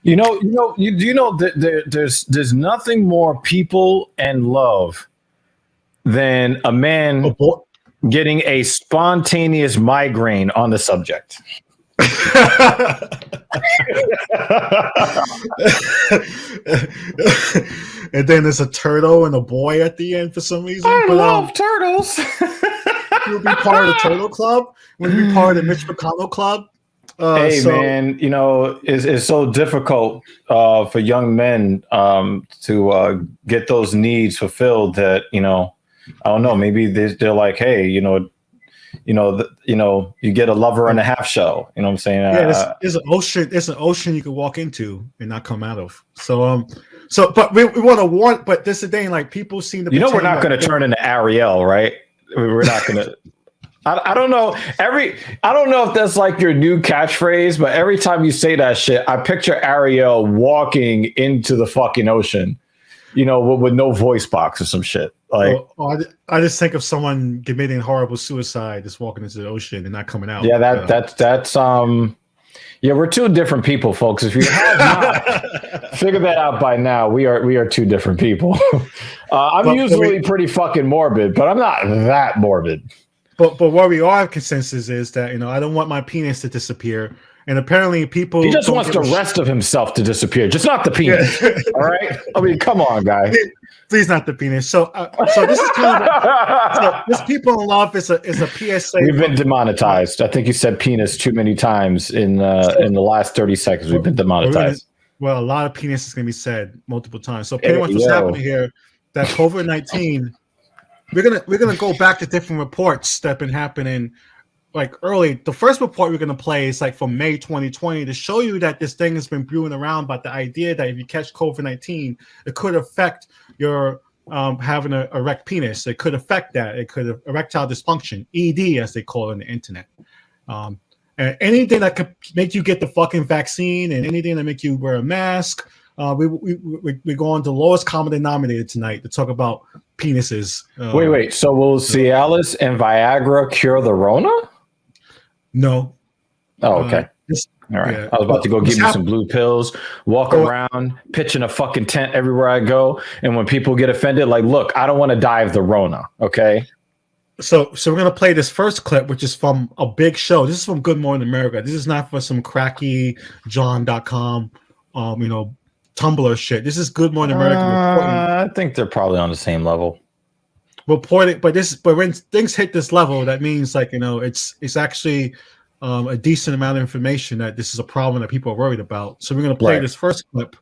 There's nothing more people and love than a man getting a spontaneous migraine on the subject. And then there's a turtle and a boy at the end for some reason. I love turtles. You'll be part of the turtle club. Will you be part of the Mitch McConnell club? Man, it's so difficult for young men to get those needs fulfilled that, I don't know, maybe they're like, hey, you get a lover and a half show. You know what I'm saying? Yeah, there's an ocean. There's an ocean you can walk into and not come out of. But we want to warn. But this is the thing. Like, people seem to. We're not going to turn into Ariel, right? We're not going to. I don't know. I don't know if that's like your new catchphrase, but every time you say that shit, I picture Ariel walking into the fucking ocean, with no voice box or some shit. Like, I just think of someone committing horrible suicide, just walking into the ocean and not coming out. Yeah, that's we're two different people, folks. If you have not figured that out by now, we are two different people. I'm usually pretty fucking morbid, but I'm not that morbid. But what we are consensus is that I don't want my penis to disappear, and apparently people. He just wants the rest of himself to disappear, just not the penis. All right, I mean, come on, guy. Please, not the penis. So this is kind of this people in love is a PSA. We've been demonetized. I think you said penis too many times in the last 30 seconds. We've been demonetized. A lot of penis is going to be said multiple times. So pretty much what's happening here, that COVID-19. We're gonna go back to different reports that have been happening, like early. The first report we're gonna play is like from May 2020 to show you that this thing has been brewing around about the idea that if you catch COVID-19, it could affect your having an erect penis. It could affect that. It could have erectile dysfunction, ED as they call it on the internet. And anything that could make you get the fucking vaccine and anything that make you wear a mask. We go on to the lowest common denominator tonight to talk about penises. Wait. So will Cialis and Viagra cure the Rona? No. Oh, okay. All right. Yeah. I was about to go get me some blue pills, walk around, pitching a fucking tent everywhere I go. And when people get offended, like, look, I don't want to die of the Rona. Okay. So we're going to play this first clip, which is from a big show. This is from Good Morning America. This is not for some cracky John.com, Tumblr shit. This is Good Morning America. I think they're probably on the same level. Reporting, but when things hit this level, that means it's actually a decent amount of information that this is a problem that people are worried about. So we're going to play this first clip,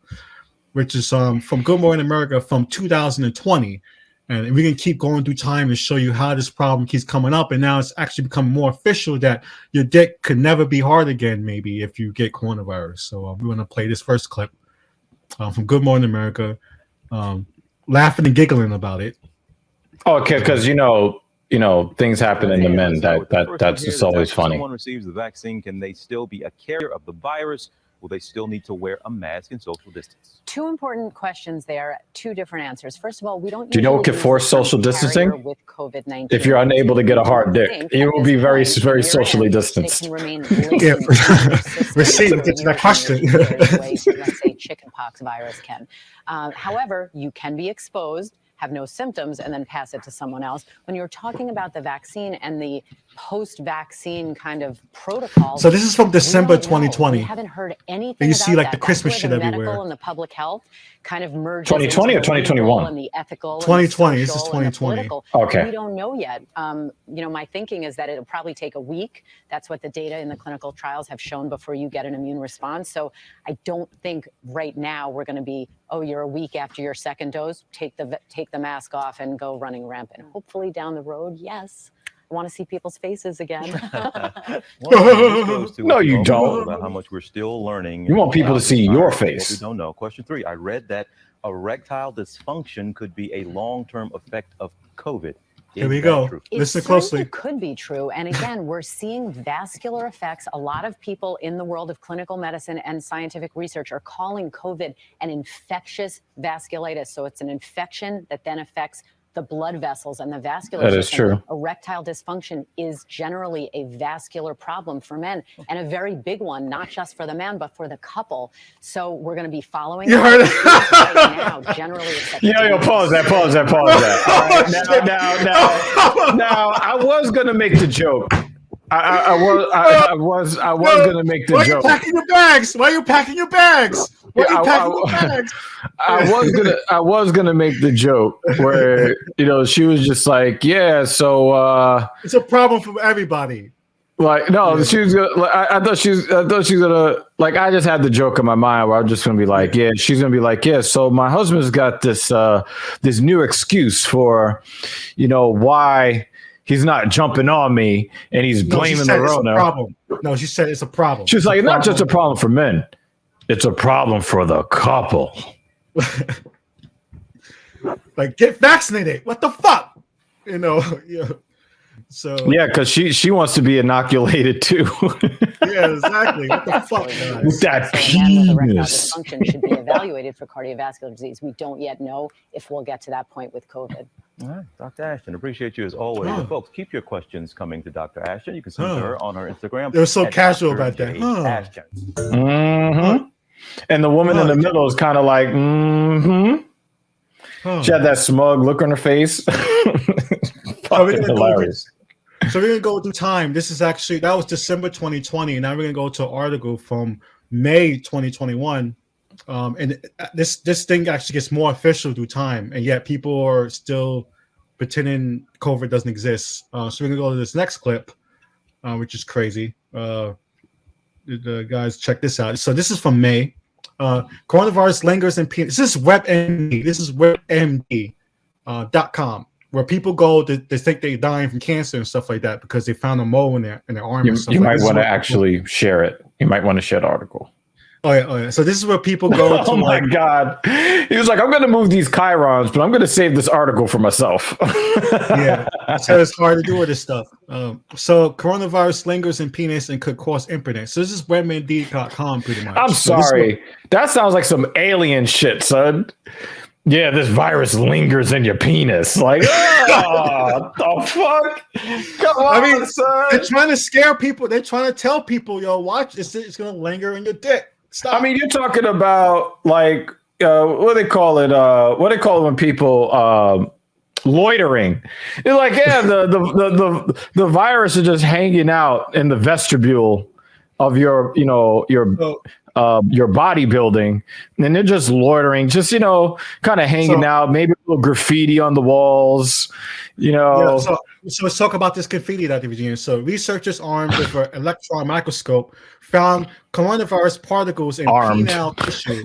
which is from Good Morning America from 2020, and we can keep going through time to show you how this problem keeps coming up, and now it's actually become more official that your dick could never be hard again, maybe if you get coronavirus. So we want to play this first clip. From Good Morning America, laughing and giggling about it. Oh, okay, because things happen in the men. That's just always funny. If someone receives the vaccine, can they still be a carrier of the virus? Will they still need to wear a mask and social distance? Two important questions there, two different answers. First of all, we don't. Do you know what could force social distancing? With COVID-19. If you're unable to get a hard dick, you will be very, very socially distanced. Receive get to that question. Let's say chickenpox virus can. However, you can be exposed, have no symptoms, and then pass it to someone else. When you're talking about the vaccine and the post-vaccine kind of protocol. So this is from December 2020. We haven't heard anything. And you see like that. the Christmas shit everywhere. Medical and the public health kind of merge. 2020 or 2021? And the ethical. 2020. This is 2020. Okay. We don't know yet. My thinking is that it'll probably take a week. That's what the data in the clinical trials have shown before you get an immune response. So I don't think right now we're going to be, you're a week after your second dose, take the mask off and go running rampant. Hopefully down the road, yes. I want to see people's faces again. No, you don't. About how much we're still learning. You want people to see your face. We don't know. Question 3. I read that erectile dysfunction could be a long-term effect of COVID. Here we go. Listen closely. It could be true. And again, we're seeing vascular effects. A lot of people in the world of clinical medicine and scientific research are calling COVID an infectious vasculitis. So it's an infection that then affects the blood vessels and the vascular That is system. true. Erectile dysfunction is generally a vascular problem for men, and a very big one, not just for the man, but for the couple. So we're going to be following You heard it. right now. Generally, it's Pause that. All right, now, I was gonna make the joke. I was gonna make the Why are joke. you packing your bags? Why are you packing your bags? Why are you packing your bags? I was gonna make the joke where she was just like, yeah, so It's a problem for everybody. like no, she was gonna, like, I thought she was gonna, like, I just had the joke in my mind where I'm just gonna be like, yeah, she's gonna be like, yeah, so my husband's got this this new excuse for why he's not jumping on me, and he's blaming the Rona. Problem. No, she said it's a problem. She's like, not just a problem for men, it's a problem for the couple. Like, get vaccinated. What the fuck? So yeah, because she wants to be inoculated too. Yeah, exactly. What the fuck, guys? With that So men with erectile penis. dysfunction should be evaluated for cardiovascular disease. We don't yet know if we'll get to that point with COVID. All right, Dr. Ashton, appreciate you as always. And folks, keep your questions coming to Dr. Ashton. You can send her on her Instagram. They were so at casual Dr. about that. J. Ashton. Mm-hmm. And the woman in the middle is kind of like, mm-hmm. She had that smug look on her face. Fucking hilarious. So we're gonna go through time. This is actually, that was December 2020. Now we're gonna go to an article from May 2021. And this thing actually gets more official through time, and yet people are still pretending COVID doesn't exist. So we're gonna go to this next clip, which is crazy. The guys, check this out. So this is from May. Coronavirus lingers in penis. This is WebMD. This is WebMD.com. Where people go, they think they're dying from cancer and stuff like that because they found a mole in their arm. You might want to actually share it. You might want to share the article. Oh yeah. So this is where people go to. Oh my God. He was like, I'm going to move these chirons, but I'm going to save this article for myself. Yeah. So it's hard to do with this stuff. So coronavirus lingers in penis and could cause impotence. So this is WebMD.com pretty much. I'm sorry. That sounds like some alien shit, son. Yeah, this virus lingers in your penis. Like, oh, the fuck? Come on, son. They're trying to scare people. They're trying to tell people, yo, watch, it's going to linger in your dick. Stop. I mean, you're talking about, like, what do they call it? What do they call it when people loitering? You're like, yeah, the virus is just hanging out in the vestibule of your bodybuilding, and they're just loitering, just kind of hanging out, maybe a little graffiti on the walls, Yeah, so let's talk about this graffiti, Dr. Virginia. So researchers armed with an electron microscope found coronavirus particles in penile tissue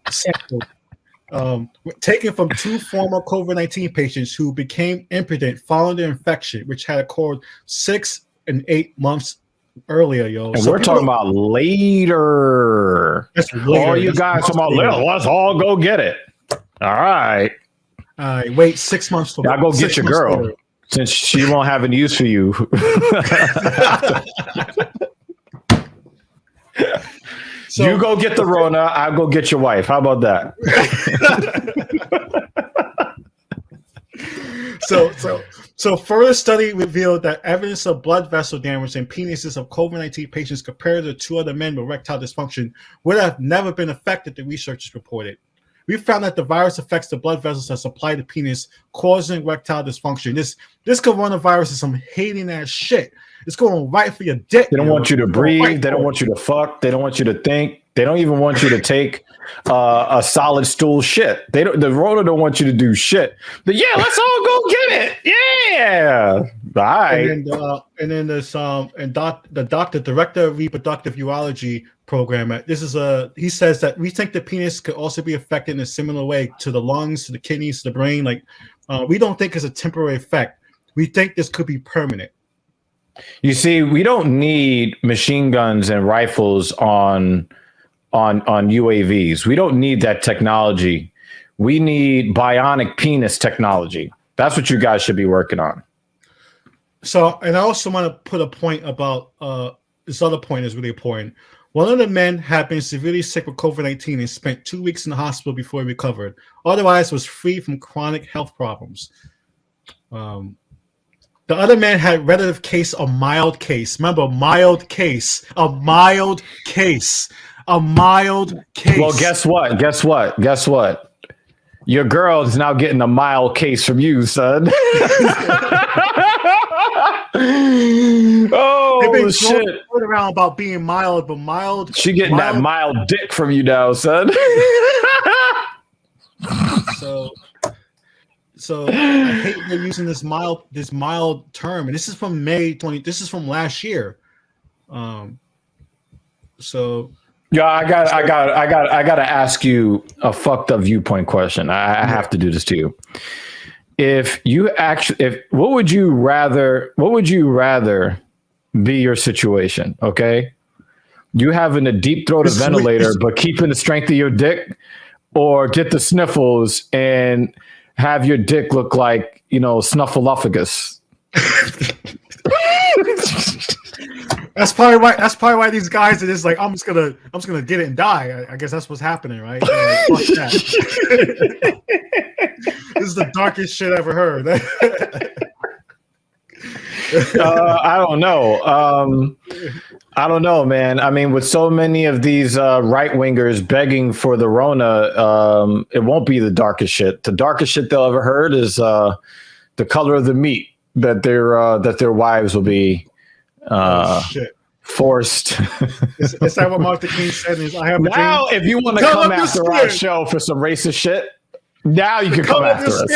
sample taken from two former COVID-19 patients who became impotent following their infection, which had occurred 6 and 8 months earlier, yo. And so we're talking about later. All you guys talking about later. Let's all go get it. All right. Wait 6 months for. I'll go get your girl later, since she won't have any use for you. So you go get the Rona. I'll go get your wife. How about that? So further study revealed that evidence of blood vessel damage in penises of COVID-19 patients compared to 2 other men with erectile dysfunction would have never been affected, the researchers reported. We found that the virus affects the blood vessels that supply the penis, causing erectile dysfunction. This coronavirus is some hating ass shit. It's going right for your dick. They don't want you to breathe. They don't want you to fuck. They don't want you to think. They don't even want you to take a solid stool shit. The Rona don't want you to do shit. But yeah, let's all go get it. Yeah. All right. And then there's the director of reproductive urology program. He says that we think the penis could also be affected in a similar way to the lungs, to the kidneys, to the brain. Like we don't think it's a temporary effect. We think this could be permanent. You see, we don't need machine guns and rifles on UAVs. We don't need that technology. We need bionic penis technology. That's what you guys should be working on. So, and I also want to put a point about this other point is really important. One of the men had been severely sick with COVID-19 and spent 2 weeks in the hospital before he recovered. Otherwise, was free from chronic health problems. The other man had relative case, a mild case. Remember, mild case, a mild case, a mild case. Well, guess what? Guess what? Guess what? Your girl is now getting a mild case from you, son. They've been shit! around about being mild, but mild. She getting that mild dick from you now, son. So I hate they're using this mild term, and this is from May 20. This is from last year. So yeah, I got to ask you a fucked up viewpoint question. I have to do this to you. What would you rather be your situation? Okay, you having a deep throated ventilator, but keeping the strength of your dick, or get the sniffles and have your dick look like, snuffleupagus. That's probably why these guys are just like, I'm just gonna get it and die. I guess that's what's happening, right? Like, fuck that. This is the darkest shit I ever heard. I don't know. I don't know, man. I mean, with so many of these right wingers begging for the Rona, it won't be the darkest shit. The darkest shit they'll ever heard is the color of the meat that their wives will be forced. Is that what Martin King said? I have now, if you want to come after our show for some racist shit, now you can come after us.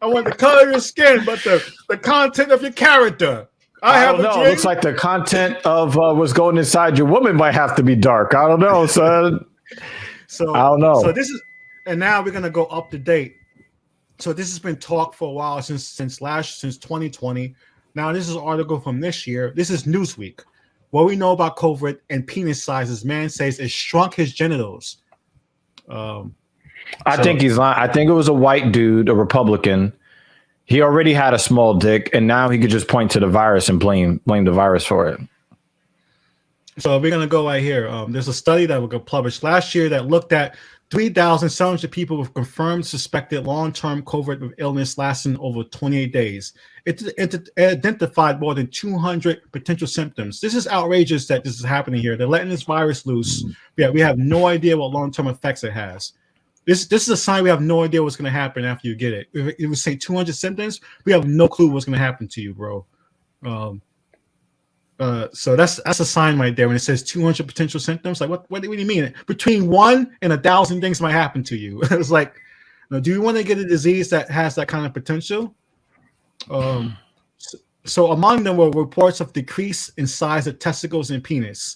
I want the color of your skin, but the content of your character. I don't know. It looks like the content of what's going inside your woman might have to be dark. I don't know, son. So I don't know. So and now we're gonna go up to date. So this has been talked for a while since 2020. Now this is an article from this year. This is Newsweek. What we know about COVID and penis sizes. Man says it shrunk his genitals. I think he's lying. I think it was a white dude, a Republican. He already had a small dick, and now he could just point to the virus and blame the virus for it. So we're gonna go right here. There's a study that was published last year that looked at 3,700 people with confirmed suspected long-term COVID illness lasting over 28 days. It identified more than 200 potential symptoms. This is outrageous that this is happening here. They're letting this virus loose. Yeah, we have no idea what long-term effects it has. This is a sign we have no idea what's going to happen after you get it. If it would say 200 symptoms, we have no clue what's going to happen to you, bro. So that's a sign right there when it says 200 potential symptoms. Like, what do you mean? Between 1 and 1,000 things might happen to you. It's like, do you want to get a disease that has that kind of potential? So among them were reports of decrease in size of testicles and penis.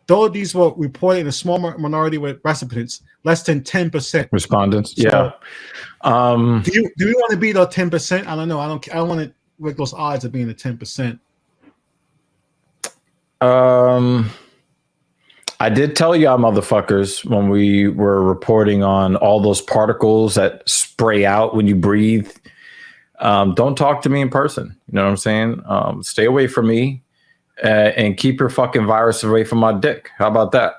Though these were reported in a small minority with recipients, less than 10% respondents. So, yeah. Do you want to be the 10%? I don't know. I don't want to make those odds of being the 10%. I did tell y'all motherfuckers when we were reporting on all those particles that spray out when you breathe. Don't talk to me in person. You know what I'm saying? Stay away from me. And keep your fucking virus away from my dick. How about that?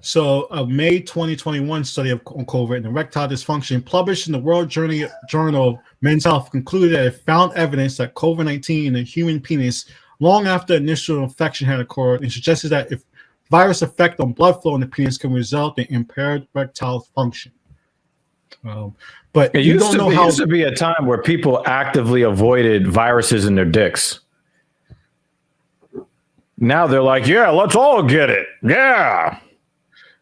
So a May 2021 study on COVID and erectile dysfunction published in the World Journal of Men's Health concluded that it found evidence that COVID-19 in the human penis long after initial infection had occurred and suggested that if virus effect on blood flow in the penis can result in impaired erectile function. But it used to be a time where people actively avoided viruses in their dicks. Now they're like, yeah, let's all get it. Yeah.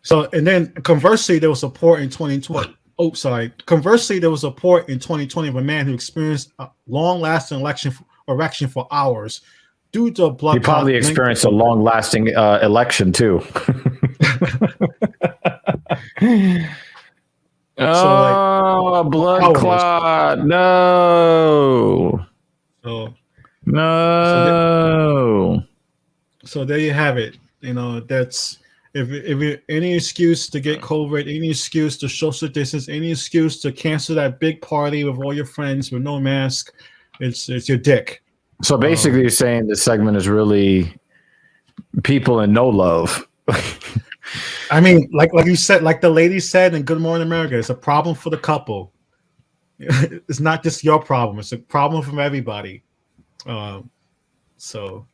So, and then conversely, there was a report in 2020. Conversely, there was a report in 2020 of a man who experienced a long-lasting erection for hours due to a blood. He probably experienced a long-lasting election too. A blood clot. No. No. So there you have it. That's if any excuse to get COVID, any excuse to social distance, any excuse to cancel that big party with all your friends with no mask, it's your dick. So basically, you're saying this segment is really people in no love. I mean, like you said, like the lady said in Good Morning America, it's a problem for the couple. it's not just your problem; it's a problem from everybody. So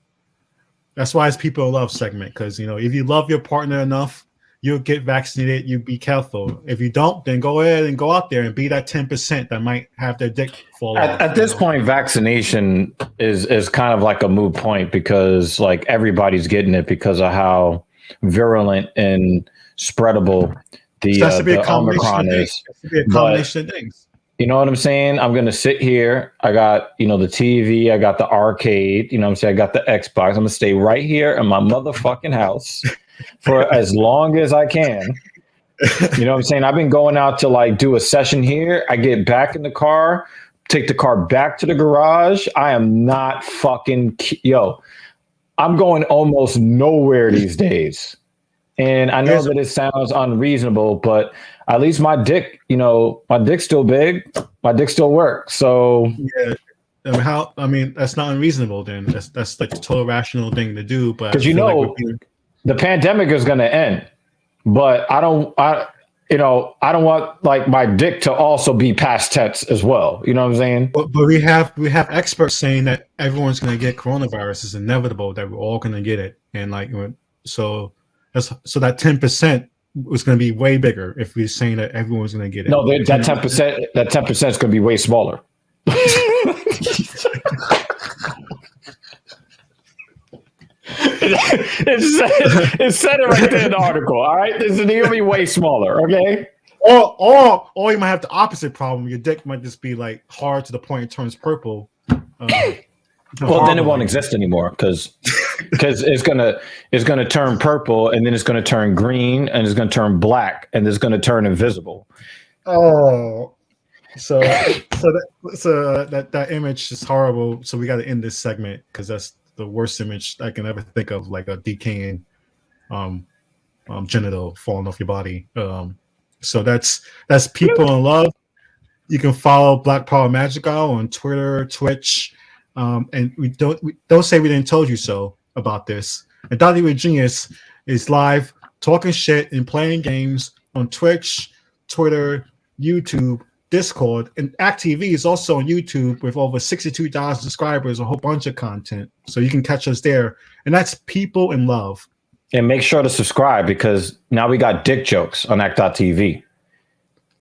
that's why it's People in Love segment, because if you love your partner enough, you'll get vaccinated. You be careful. If you don't, then go ahead and go out there and be that 10% that might have their dick fall off. At this point, vaccination is kind of like a moot point, because like everybody's getting it because of how virulent and spreadable the Omicron is. It should be a combination of things. You know what I'm saying? I'm going to sit here. I got, the TV. I got the arcade. You know what I'm saying? I got the Xbox. I'm going to stay right here in my motherfucking house for as long as I can. You know what I'm saying? I've been going out to like do a session here. I get back in the car, take the car back to the garage. I am not fucking, I'm going almost nowhere these days. And I know that it sounds unreasonable, but at least my dick, my dick's still big. My dick still works. So yeah, I mean, that's not unreasonable. Then that's like the total rational thing to do. But because the pandemic is going to end, but I don't want like my dick to also be past tense as well. You know what I'm saying? But we have experts saying that everyone's going to get coronavirus. It's inevitable that we're all going to get it, and like so that 10% was going to be way bigger if we're saying that everyone's going to get it. No, that 10% is going to be way smaller. It said it right there in the article. All right, this is going to be way smaller. Okay. Or you might have the opposite problem. Your dick might just be like hard to the point it turns purple. Well, then it won't exist anymore because it's gonna turn purple, and then it's gonna turn green, and it's gonna turn black, and it's gonna turn invisible. Oh, so that image is horrible. So we got to end this segment because that's the worst image I can ever think of, like a decaying genital falling off your body. So that's People in Love. You can follow Black Power Magical on Twitter, Twitch. And we don't say we didn't told you so about this. And Dr. with Genius is live talking shit and playing games on Twitch, Twitter, YouTube, Discord, and act.tv is also on YouTube with over 62,000 subscribers, a whole bunch of content. So you can catch us there. And that's People in Love. And make sure to subscribe because now we got dick jokes on act.tv.